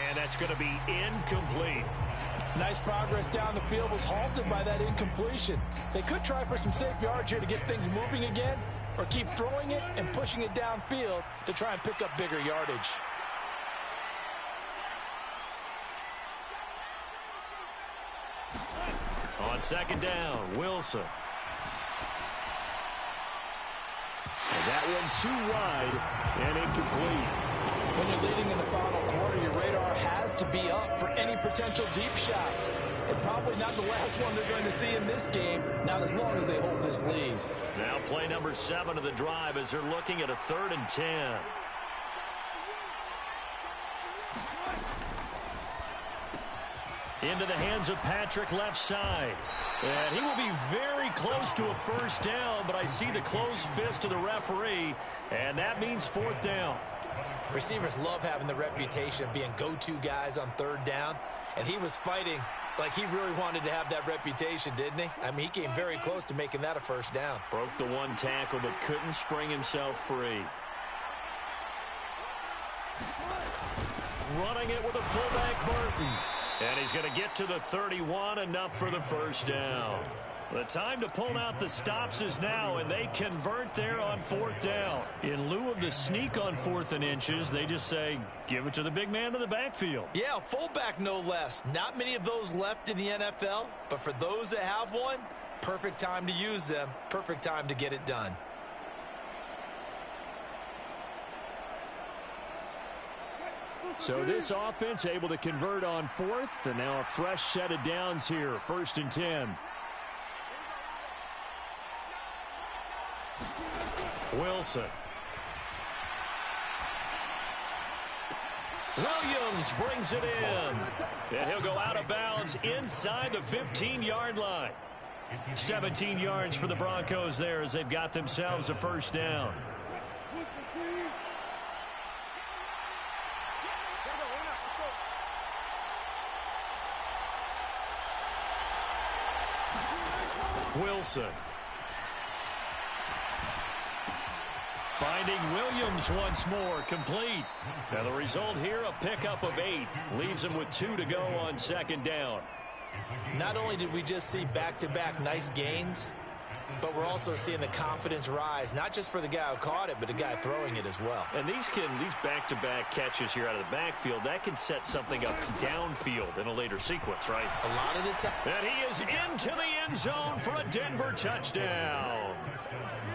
And that's going to be incomplete. Nice progress down the field was halted by that incompletion. They could try for some safe yards here to get things moving again, or keep throwing it and pushing it downfield to try and pick up bigger yardage. On 2nd down, Wilson. And that one too wide and incomplete. When you're leading in the final quarter, your radar has to be up for any potential deep shots. And probably not the last one they're going to see in this game, not as long as they hold this lead. Now play number 7 of the drive as they're looking at a 3rd and 10. Into the hands of Patrick left side. And he will be very close to a first down, but I see the closed fist of the referee, and that means 4th down. Receivers love having the reputation of being go-to guys on 3rd down, and he was fighting like he really wanted to have that reputation, didn't he? I mean, he came very close to making that a first down. Broke the one tackle, but couldn't spring himself free. Running it with a fullback, Burton. And he's going to get to the 31, enough for the first down. The time to pull out the stops is now, and they convert there on 4th down. In lieu of the sneak on 4th and inches, they just say, give it to the big man in the backfield. Yeah, fullback no less. Not many of those left in the NFL, but for those that have one, perfect time to use them, perfect time to get it done. So this offense able to convert on 4th, and now a fresh set of downs here, 1st and 10. Wilson. Williams brings it in. And he'll go out of bounds inside the 15-yard line. 17 yards for the Broncos there as they've got themselves a first down. Wilson. Finding Williams once more, complete. Now the result here, a pickup of 8. Leaves him with 2 to go on 2nd down. Not only did we just see back-to-back nice gains, but we're also seeing the confidence rise, not just for the guy who caught it, but the guy throwing it as well. And these back-to-back catches here out of the backfield, that can set something up downfield in a later sequence, right? A lot of the time. And he is into the end zone for a Denver touchdown.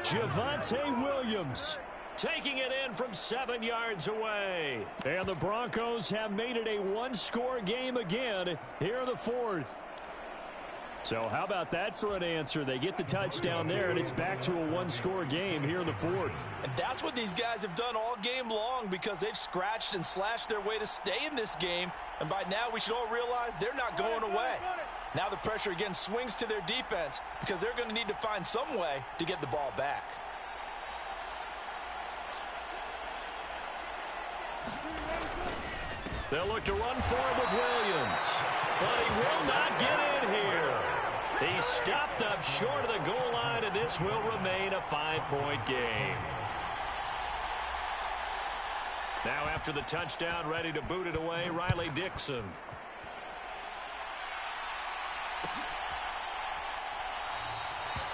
Javonte Williams taking it in from 7 yards away. And the Broncos have made it a one-score game again here in the 4th. So how about that for an answer? They get the touchdown there, and it's back to a one-score game here in the 4th. And that's what these guys have done all game long, because they've scratched and slashed their way to stay in this game. And by now, we should all realize they're not going away. Now the pressure again swings to their defense, because they're going to need to find some way to get the ball back. They'll look to run for it with Williams, but he will not get in here. He stopped up short of the goal line, and this will remain a 5-point game. Now after the touchdown, ready to boot it away, Riley Dixon.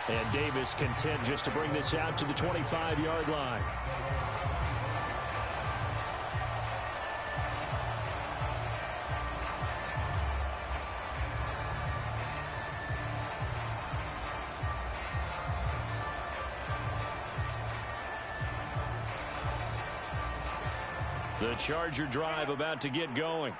And Davis content just to bring this out to the 25-yard line. The Charger drive about to get going.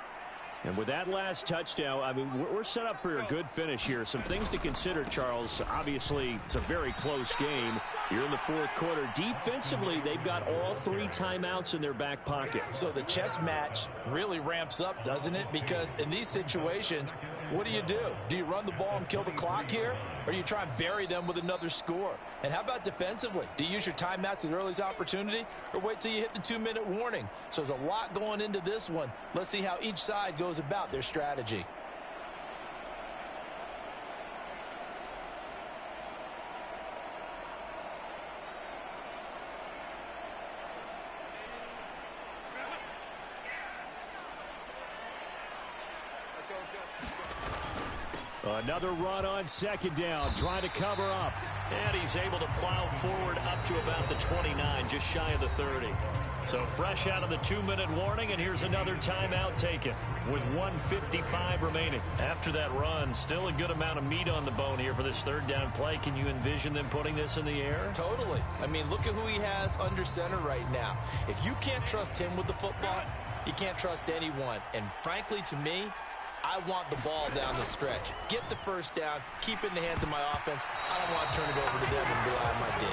And with that last touchdown, I mean, we're set up for a good finish here. Some things to consider, Charles. Obviously, it's a very close game. You're in the fourth quarter. Defensively, they've got all 3 timeouts in their back pocket. So the chess match really ramps up, doesn't it? Because in these situations, what do? Do you run the ball and kill the clock here? Or do you try and bury them with another score? And how about defensively? Do you use your timeouts at earliest opportunity? Or wait till you hit the 2-minute warning? So there's a lot going into this one. Let's see how each side goes about their strategy. Another run on second down, trying to cover up. And he's able to plow forward up to about the 29, just shy of the 30. So fresh out of the 2-minute warning, and here's another timeout taken with 1:55 remaining. After that run, still a good amount of meat on the bone here for this third down play. Can you envision them putting this in the air? Totally. I mean, look at who he has under center right now. If you can't trust him with the football, you can't trust anyone. And frankly, to me, I want the ball down the stretch. Get the first down, keep it in the hands of my offense. I don't want to turn it over to them and rely on my D.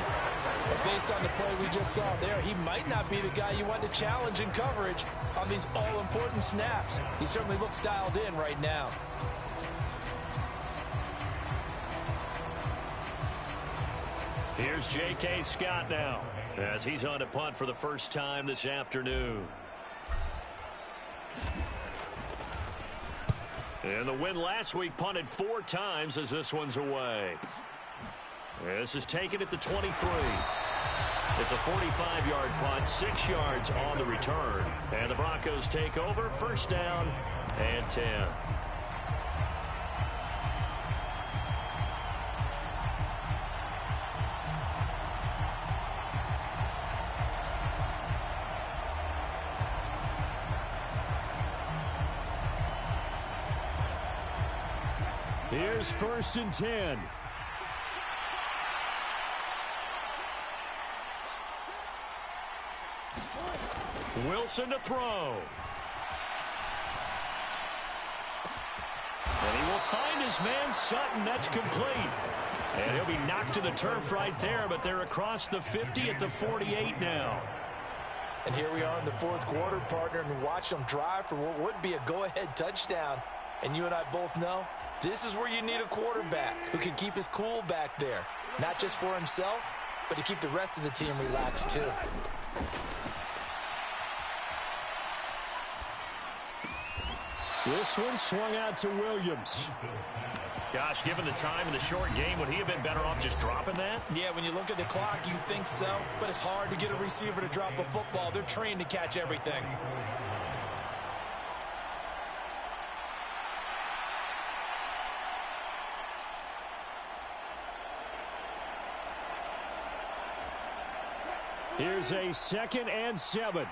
But based on the play we just saw there, he might not be the guy you want to challenge in coverage on these all-important snaps. He certainly looks dialed in right now. Here's J.K. Scott now, as he's on to punt for the first time this afternoon. And the win last week punted 4 times as this one's away. This is taken at the 23. It's a 45-yard punt, 6 yards on the return. And the Broncos take over, first down and 10. Here's first and 10. Wilson to throw. And he will find his man Sutton. That's complete. And he'll be knocked to the turf right there, but they're across the 50 at the 48 now. And here we are in the fourth quarter, partner, and watch them drive for what would be a go-ahead touchdown. And you and I both know this is where you need a quarterback who can keep his cool back there. Not just for himself, but to keep the rest of the team relaxed too. This one swung out to Williams. Gosh, given the time in the short game, would he have been better off just dropping that? Yeah, when you look at the clock, you think so. But it's hard to get a receiver to drop a football. They're trained to catch everything. Here's a 2nd and 7.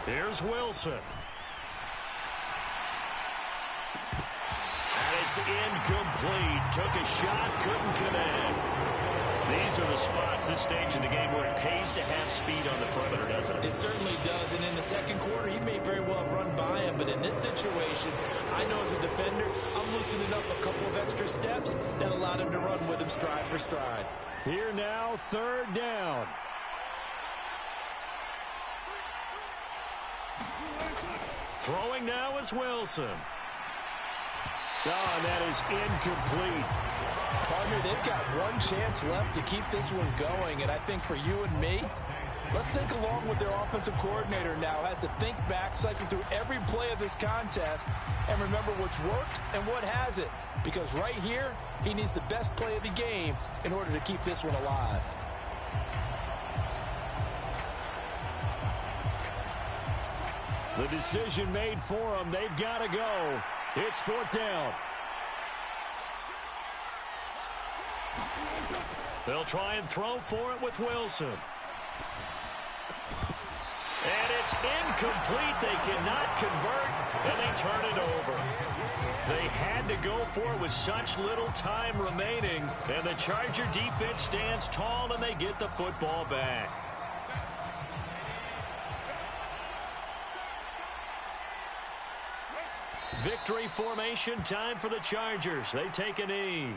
Here's Wilson. And it's incomplete. Took a shot, couldn't connect. These are the spots, this stage of the game, where it pays to have speed on the perimeter, doesn't it? It certainly does. And in the second quarter, he may very well have run by him. But in this situation, I know as a defender, I'm loosening up a couple of extra steps that allowed him to run with him stride for stride. Here now, 3rd down. Throwing now is Wilson. Oh, and that is incomplete. Partner, they've got one chance left to keep this one going, and I think for you and me, let's think along with their offensive coordinator now, has to think back, cycle through every play of this contest, and remember what's worked and what hasn't. Because right here, he needs the best play of the game in order to keep this one alive. The decision made for them. They've got to go. It's 4th down. They'll try and throw for it with Wilson. And it's incomplete. They cannot convert, and they turn it over. They had to go for it with such little time remaining, and the Charger defense stands tall, and they get the football back. Victory formation time for the Chargers. They take a knee.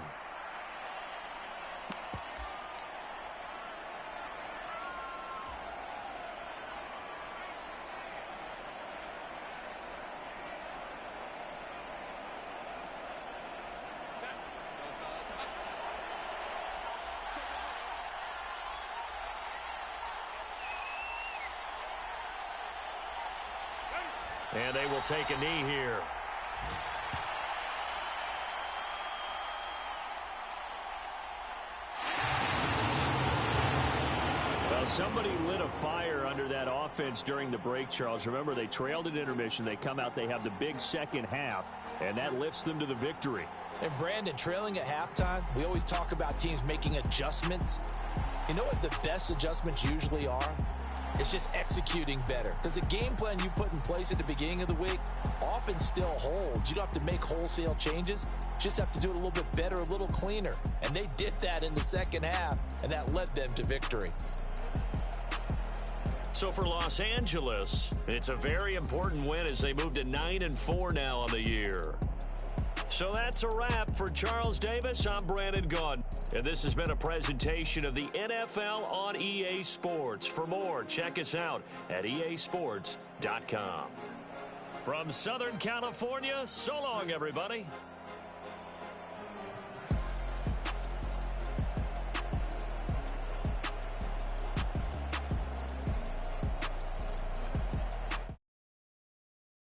And they will take a knee here. Well, somebody lit a fire under that offense during the break, Charles. Remember, they trailed at intermission. They come out, they have the big second half, and that lifts them to the victory. And Brandon, trailing at halftime, we always talk about teams making adjustments. You know what the best adjustments usually are? It's just executing better. Because the game plan you put in place at the beginning of the week often still holds. You don't have to make wholesale changes. Just have to do it a little bit better, a little cleaner. And they did that in the second half, and that led them to victory. So for Los Angeles, it's a very important win as they move to 9-4 now on the year. So that's a wrap for Charles Davis. I'm Brandon Gaudin, and this has been a presentation of the NFL on EA Sports. For more, check us out at easports.com. From Southern California, so long, everybody.